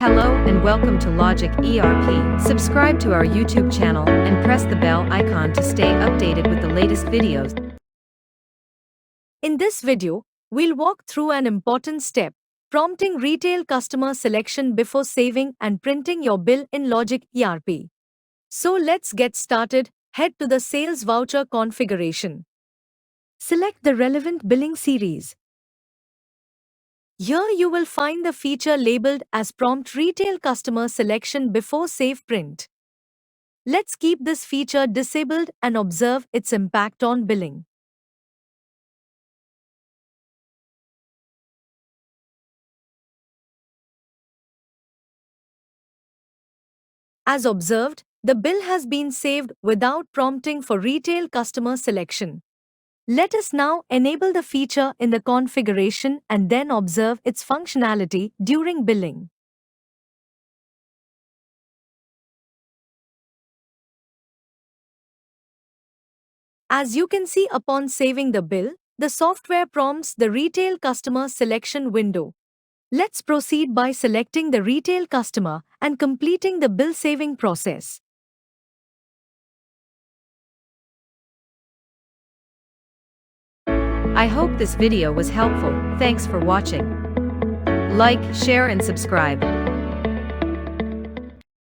Hello and welcome to Logic ERP. Subscribe to our YouTube channel and press the bell icon to stay updated with the latest videos. In this video, we'll walk through an important step, prompting retail customer selection before saving and printing your bill in Logic ERP. So let's get started. Head to the Sales Voucher configuration. Select the relevant billing series. Here you will find the feature labeled as Prompt Retail Customer Selection Before Save Print. Let's keep this feature disabled and observe its impact on billing. As observed, the bill has been saved without prompting for retail customer selection. Let us now enable the feature in the configuration and then observe its functionality during billing. As you can see, upon saving the bill, the software prompts the retail customer selection window. Let's proceed by selecting the retail customer and completing the bill saving process. I hope this video was helpful. Thanks for watching. Like, share and subscribe.